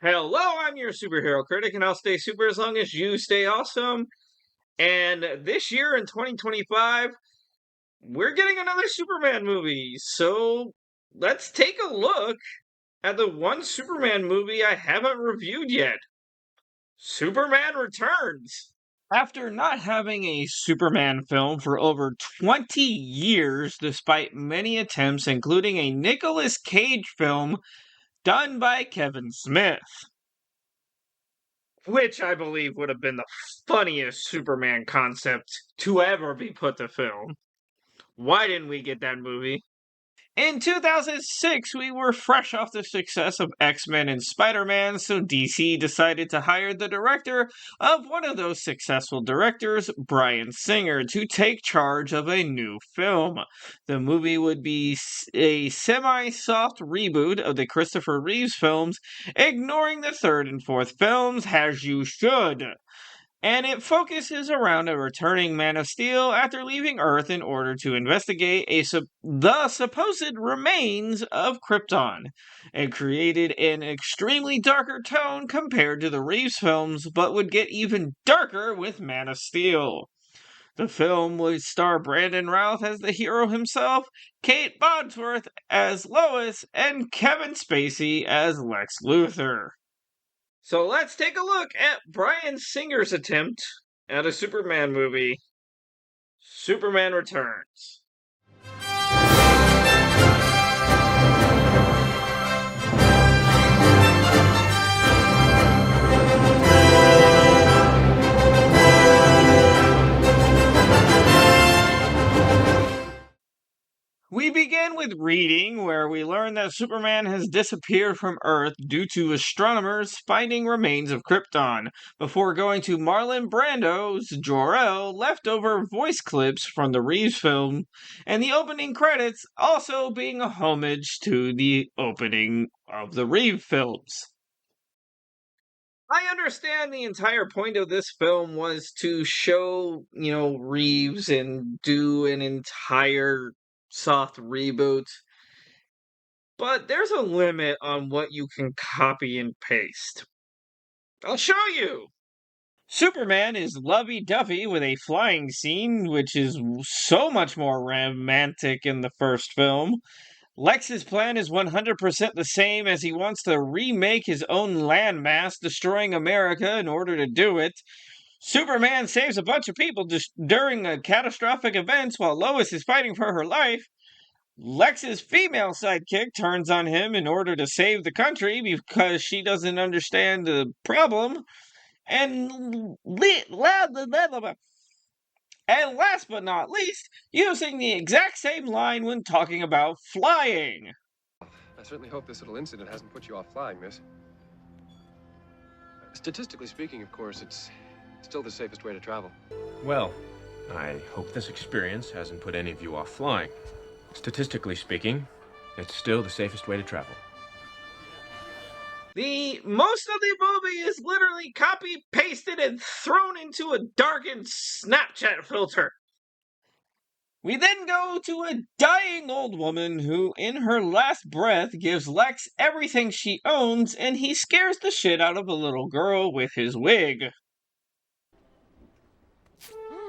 Hello, I'm your superhero critic, and I'll stay super as long as you stay awesome. And this year in 2025, we're getting another Superman movie. So let's take a look at the one Superman movie I haven't reviewed yet. Superman Returns. After not having a Superman film for over 20 years, despite many attempts, including a Nicolas Cage film done by Kevin Smith, which I believe would have been the funniest Superman concept to ever be put to film. Why didn't we get that movie? In 2006, we were fresh off the success of X-Men and Spider-Man, so DC decided to hire the director of one of those successful directors, Bryan Singer, to take charge of a new film. The movie would be a semi-soft reboot of the Christopher Reeves films, ignoring the third and fourth films, as you should. And it focuses around a returning Man of Steel after leaving Earth in order to investigate the supposed remains of Krypton. It created an extremely darker tone compared to the Reeves films, but would get even darker with Man of Steel. The film would star Brandon Routh as the hero himself, Kate Bosworth as Lois, and Kevin Spacey as Lex Luthor. So let's take a look at Bryan Singer's attempt at a Superman movie, Superman Returns. We begin with reading, where we learn that Superman has disappeared from Earth due to astronomers finding remains of Krypton, before going to Marlon Brando's Jor-El leftover voice clips from the Reeves film, and the opening credits also being a homage to the opening of the Reeves films. I understand the entire point of this film was to show, Reeves and do an entire soft reboot. But there's a limit on what you can copy and paste. I'll show you! Superman is lovey-dovey with a flying scene, which is so much more romantic in the first film. Lex's plan is 100% the same, as he wants to remake his own landmass, destroying America in order to do it. Superman saves a bunch of people during a catastrophic event while Lois is fighting for her life. Lex's female sidekick turns on him in order to save the country because she doesn't understand the problem. And last but not least, using the exact same line when talking about flying. I certainly hope this little incident hasn't put you off flying, miss. Statistically speaking, of course, it's still the safest way to travel. Well, I hope this experience hasn't put any of you off flying. Statistically speaking, it's still the safest way to travel. The most of the movie is literally copy-pasted and thrown into a darkened Snapchat filter. We then go to a dying old woman who, in her last breath, gives Lex everything she owns, and he scares the shit out of a little girl with his wig.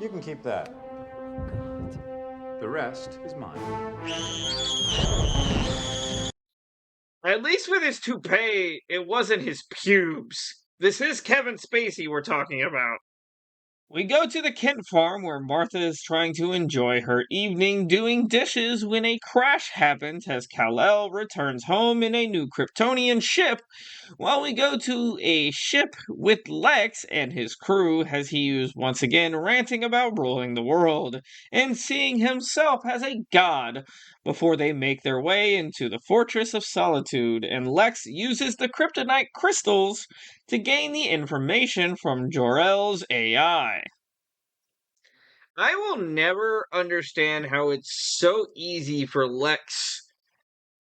You can keep that. The rest is mine. At least with his toupee, it wasn't his pubes. This is Kevin Spacey we're talking about. We go to the Kent farm where Martha is trying to enjoy her evening doing dishes when a crash happens as Kal-El returns home in a new Kryptonian ship, while we go to a ship with Lex and his crew as he is once again ranting about ruling the world and seeing himself as a god before they make their way into the Fortress of Solitude, and Lex uses the kryptonite crystals to gain the information from Jor-El's AI. I will never understand how it's so easy for Lex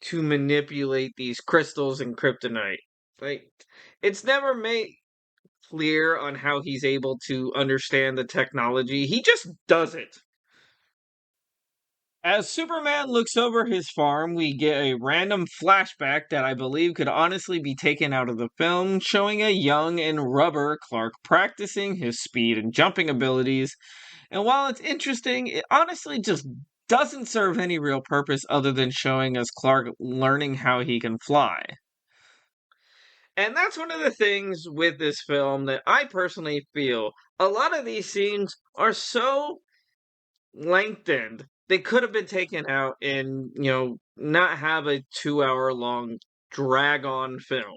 to manipulate these crystals and kryptonite. Like, it's never made clear on how he's able to understand the technology. He just does it. As Superman looks over his farm, we get a random flashback that I believe could honestly be taken out of the film, showing a young and rubber Clark practicing his speed and jumping abilities. And while it's interesting, it honestly just doesn't serve any real purpose other than showing us Clark learning how he can fly. And that's one of the things with this film that I personally feel a lot of these scenes are so lengthened. They could have been taken out and, not have a 2 hour long drag on film.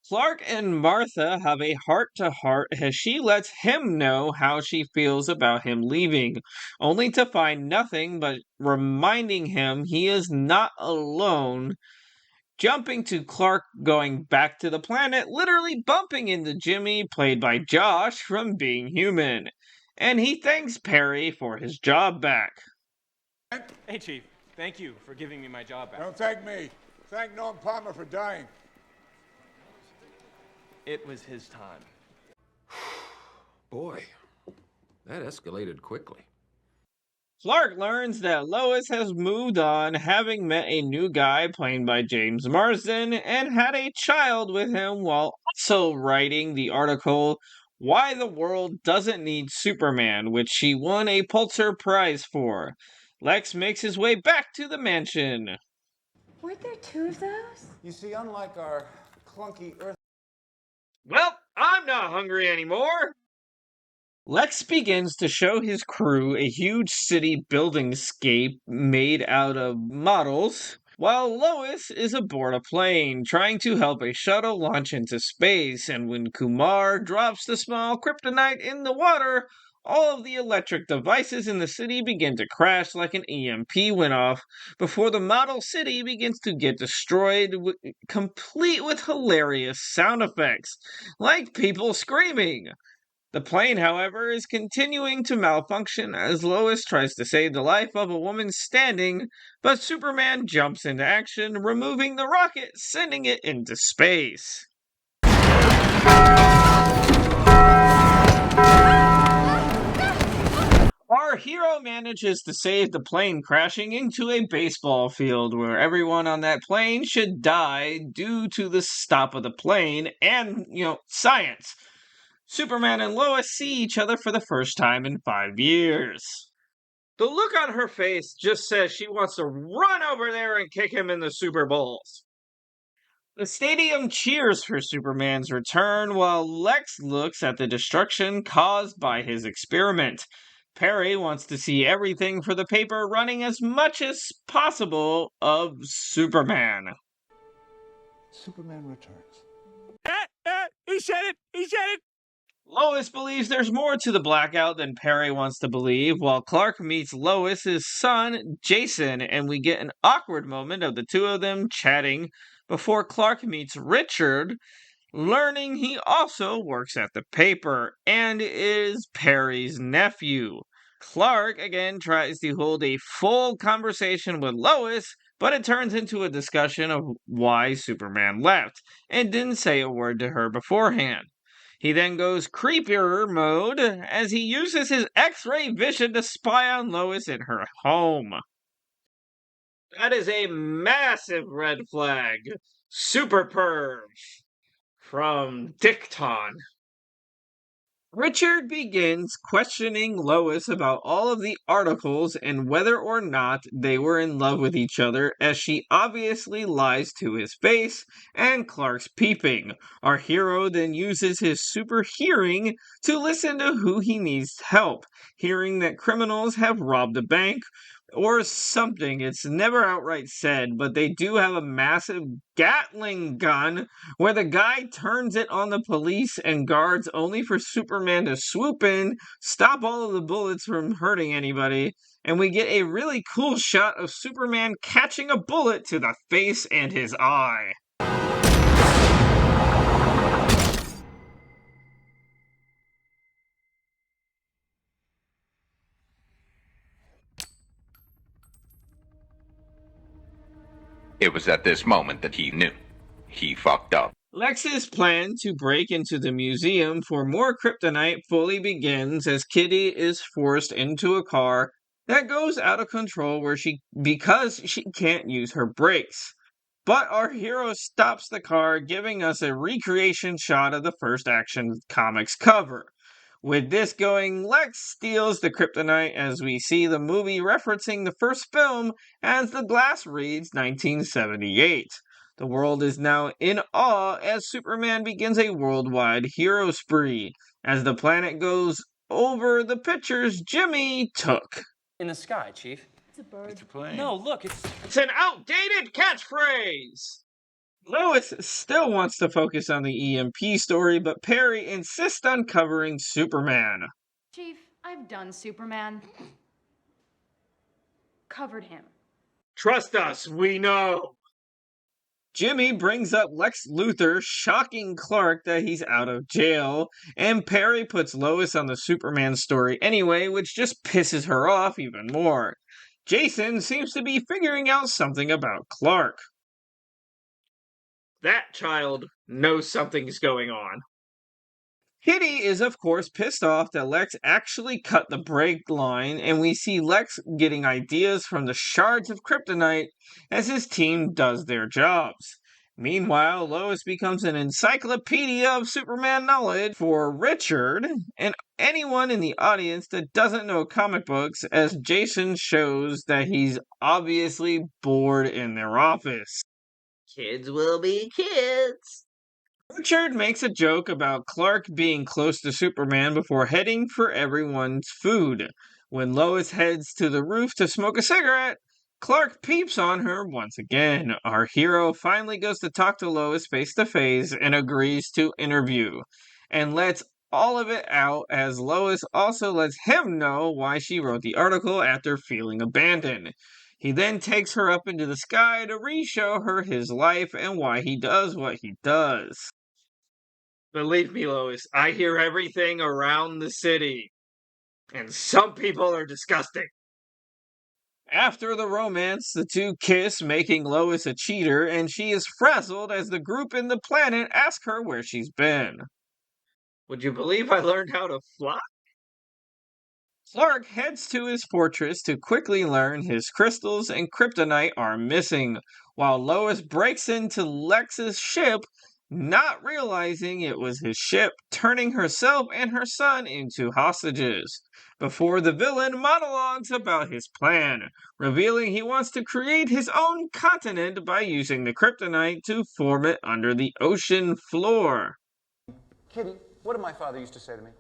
Clark and Martha have a heart to heart as she lets him know how she feels about him leaving, only to find nothing but reminding him he is not alone. Jumping to Clark going back to the planet, literally bumping into Jimmy, played by Josh, from Being Human. And he thanks Perry for his job back. Hey, Chief. Thank you for giving me my job back. Don't thank me. Thank Norm Palmer for dying. It was his time. Boy, that escalated quickly. Clark learns that Lois has moved on, having met a new guy played by James Marsden and had a child with him while also writing the article Why the World Doesn't Need Superman, which she won a Pulitzer Prize for. Lex makes his way back to the mansion. Weren't there two of those? You see, unlike our clunky Earth... Well, I'm not hungry anymore. Lex begins to show his crew a huge city buildingscape made out of models, while Lois is aboard a plane trying to help a shuttle launch into space, and when Kumar drops the small kryptonite in the water, all of the electric devices in the city begin to crash like an EMP went off before the model city begins to get destroyed, complete with hilarious sound effects, like people screaming. The plane, however, is continuing to malfunction as Lois tries to save the life of a woman standing, but Superman jumps into action, removing the rocket, sending it into space. Our hero manages to save the plane crashing into a baseball field where everyone on that plane should die due to the stop of the plane and, science. Superman and Lois see each other for the first time in 5 years. The look on her face just says she wants to run over there and kick him in the Super Bowls. The stadium cheers for Superman's return while Lex looks at the destruction caused by his experiment. Perry wants to see everything for the paper running as much as possible of Superman. Superman returns. He said it! He said it! Lois believes there's more to the blackout than Perry wants to believe, while Clark meets Lois's son, Jason, and we get an awkward moment of the two of them chatting before Clark meets Richard, learning he also works at the paper and is Perry's nephew. Clark again tries to hold a full conversation with Lois, but it turns into a discussion of why Superman left and didn't say a word to her beforehand. He then goes creepier mode as he uses his X-ray vision to spy on Lois in her home. That is a massive red flag. Super perv. From Dicton. Richard begins questioning Lois about all of the articles and whether or not they were in love with each other, as she obviously lies to his face and Clark's peeping. Our hero then uses his super hearing to listen to who he needs help, hearing that criminals have robbed a bank or something. It's never outright said, but they do have a massive Gatling gun where the guy turns it on the police and guards only for Superman to swoop in, stop all of the bullets from hurting anybody, and we get a really cool shot of Superman catching a bullet to the face and his eye. It was at this moment that he knew. He fucked up. Lex's plan to break into the museum for more kryptonite fully begins as Kitty is forced into a car that goes out of control because she can't use her brakes. But our hero stops the car, giving us a recreation shot of the first Action Comics cover. With this going, Lex steals the kryptonite as we see the movie referencing the first film as the glass reads 1978. The world is now in awe as Superman begins a worldwide hero spree as the planet goes over the pictures Jimmy took. In the sky, Chief. It's a bird. It's a plane. No, look, It's an outdated catchphrase! Lois still wants to focus on the EMP story, but Perry insists on covering Superman. Chief, I've done Superman. Covered him. Trust us, we know! Jimmy brings up Lex Luthor shocking Clark that he's out of jail, and Perry puts Lois on the Superman story anyway, which just pisses her off even more. Jason seems to be figuring out something about Clark. That child knows something's going on. Kitty is, of course, pissed off that Lex actually cut the brake line, and we see Lex getting ideas from the shards of kryptonite as his team does their jobs. Meanwhile, Lois becomes an encyclopedia of Superman knowledge for Richard and anyone in the audience that doesn't know comic books, as Jason shows that he's obviously bored in their office. Kids will be kids. Richard makes a joke about Clark being close to Superman before heading for everyone's food. When Lois heads to the roof to smoke a cigarette, Clark peeps on her once again. Our hero finally goes to talk to Lois face to face and agrees to interview, and lets all of it out as Lois also lets him know why she wrote the article after feeling abandoned. He then takes her up into the sky to re-show her his life and why he does what he does. Believe me, Lois, I hear everything around the city. And some people are disgusting. After the romance, the two kiss, making Lois a cheater, and she is frazzled as the group in the planet ask her where she's been. Would you believe I learned how to fly? Clark heads to his fortress to quickly learn his crystals and kryptonite are missing, while Lois breaks into Lex's ship, not realizing it was his ship, turning herself and her son into hostages, before the villain monologues about his plan, revealing he wants to create his own continent by using the kryptonite to form it under the ocean floor. Kitty, what did my father used to say to me?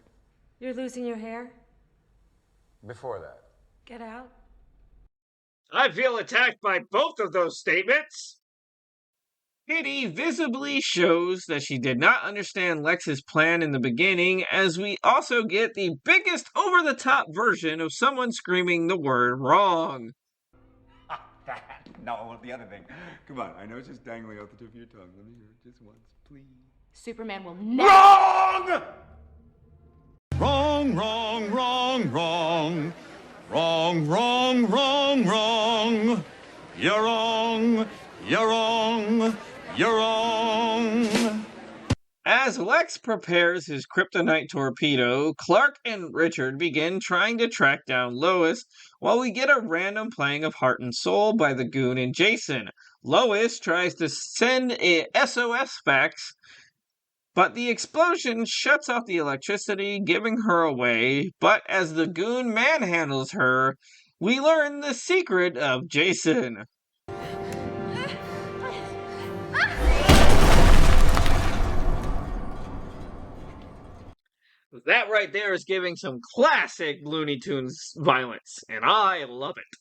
You're losing your hair? Before that. Get out. I feel attacked by both of those statements. Kitty visibly shows that she did not understand Lex's plan in the beginning, as we also get the biggest over-the-top version of someone screaming the word wrong. No, the other thing. Come on, I know it's just dangling out the tip of your tongue. Let me hear it just once, please. Superman will never. Wrong! Wrong, wrong, wrong, wrong. Wrong, wrong, wrong, wrong. You're wrong, you're wrong, you're wrong. As Lex prepares his kryptonite torpedo, Clark and Richard begin trying to track down Lois, while we get a random playing of Heart and Soul by the Goon and Jason. Lois tries to send a SOS fax, but the explosion shuts off the electricity, giving her away. But as the Goon manhandles her, we learn the secret of Jason. That right there is giving some classic Looney Tunes violence, and I love it.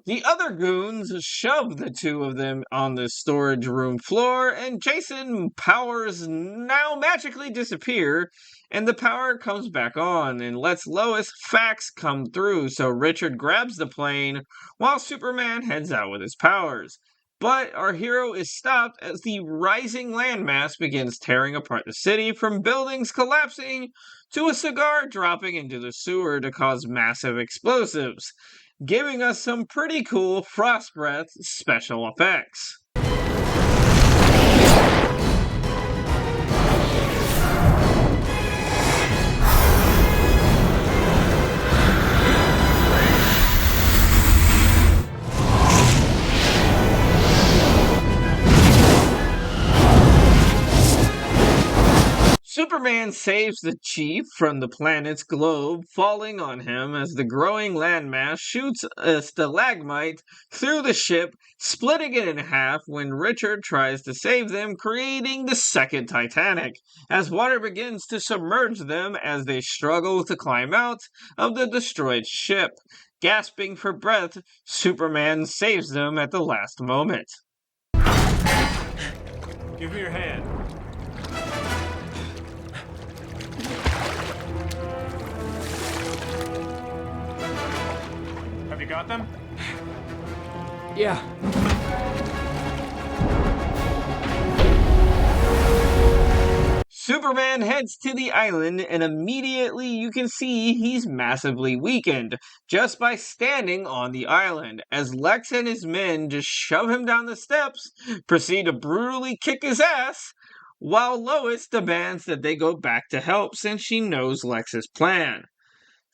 The other goons shove the two of them on the storage room floor, and Jason powers now magically disappear, and the power comes back on and lets Lois' fax come through, so Richard grabs the plane while Superman heads out with his powers. But our hero is stopped as the rising landmass begins tearing apart the city, from buildings collapsing to a cigar dropping into the sewer to cause massive explosives, giving us some pretty cool Frost Breath special effects. Superman saves the chief from the planet's globe falling on him as the growing landmass shoots a stalagmite through the ship, splitting it in half when Richard tries to save them, creating the second Titanic, as water begins to submerge them as they struggle to climb out of the destroyed ship. Gasping for breath, Superman saves them at the last moment. Give me your hand. Have you got them? Yeah. Superman heads to the island, and immediately you can see he's massively weakened just by standing on the island, as Lex and his men just shove him down the steps, proceed to brutally kick his ass, while Lois demands that they go back to help since she knows Lex's plan.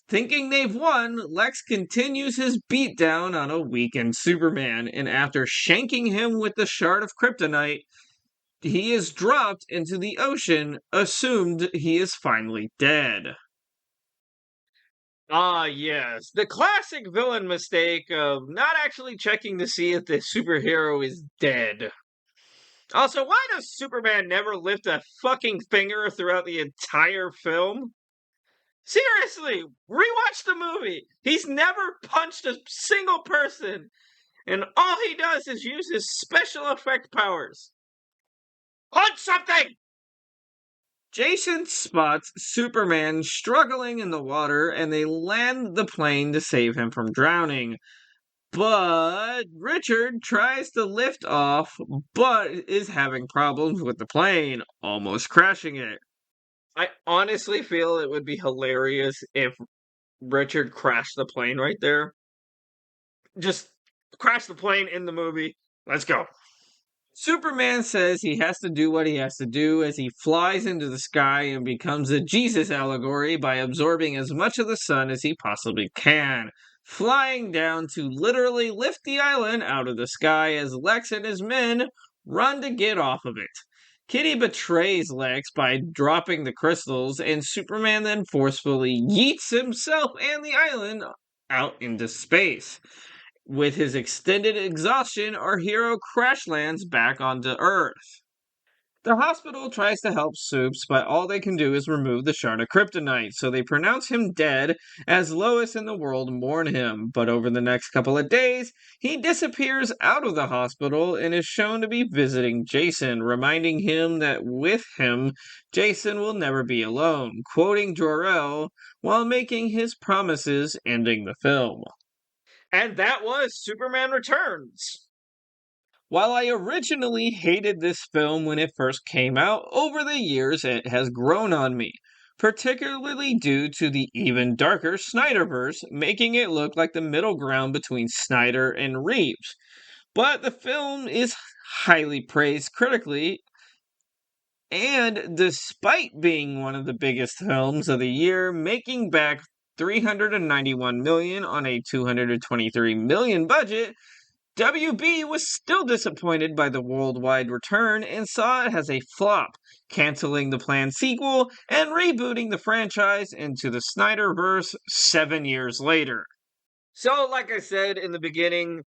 Thinking they've won, Lex continues his beatdown on a weakened Superman, and after shanking him with the shard of kryptonite, he is dropped into the ocean, assumed he is finally dead. Ah, yes, the classic villain mistake of not actually checking to see if the superhero is dead. Also, why does Superman never lift a fucking finger throughout the entire film? Seriously, rewatch the movie. He's never punched a single person, and all he does is use his special effect powers. Punch something! Jason spots Superman struggling in the water, and they land the plane to save him from drowning. But Richard tries to lift off, but is having problems with the plane, almost crashing it. I honestly feel it would be hilarious if Richard crashed the plane right there. Just crash the plane in the movie. Let's go. Superman says he has to do what he has to do as he flies into the sky and becomes a Jesus allegory by absorbing as much of the sun as he possibly can, flying down to literally lift the island out of the sky as Lex and his men run to get off of it. Kitty betrays Lex by dropping the crystals, and Superman then forcefully yeets himself and the island out into space. With his extended exhaustion, our hero crash lands back onto Earth. The hospital tries to help Supes, but all they can do is remove the shard of kryptonite, so they pronounce him dead as Lois and the world mourn him. But over the next couple of days, he disappears out of the hospital and is shown to be visiting Jason, reminding him that with him, Jason will never be alone, quoting Jor-El while making his promises, ending the film. And that was Superman Returns. While I originally hated this film when it first came out, over the years it has grown on me, particularly due to the even darker Snyderverse, making it look like the middle ground between Snyder and Reeves. But the film is highly praised critically, and despite being one of the biggest films of the year, making back $391 million on a $223 million budget, WB was still disappointed by the worldwide return and saw it as a flop, canceling the planned sequel and rebooting the franchise into the Snyderverse 7 years later. So, like I said in the beginning,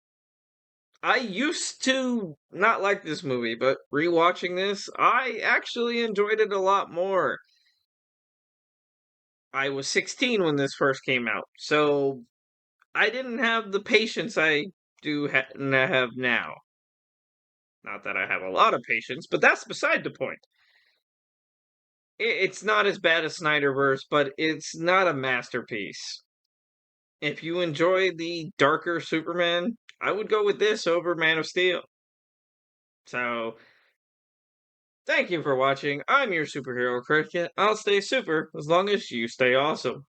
I used to not like this movie, but rewatching this, I actually enjoyed it a lot more. I was 16 when this first came out, so I didn't have the patience I do have now. Not that I have a lot of patience, but that's beside the point. It's not as bad as Snyderverse, but it's not a masterpiece. If you enjoy the darker Superman, I would go with this over Man of Steel. So, thank you for watching. I'm your superhero critic. I'll stay super as long as you stay awesome.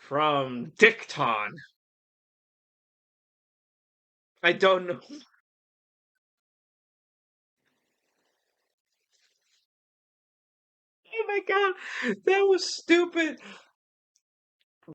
from Dicton. I don't know. Oh my god, that was stupid.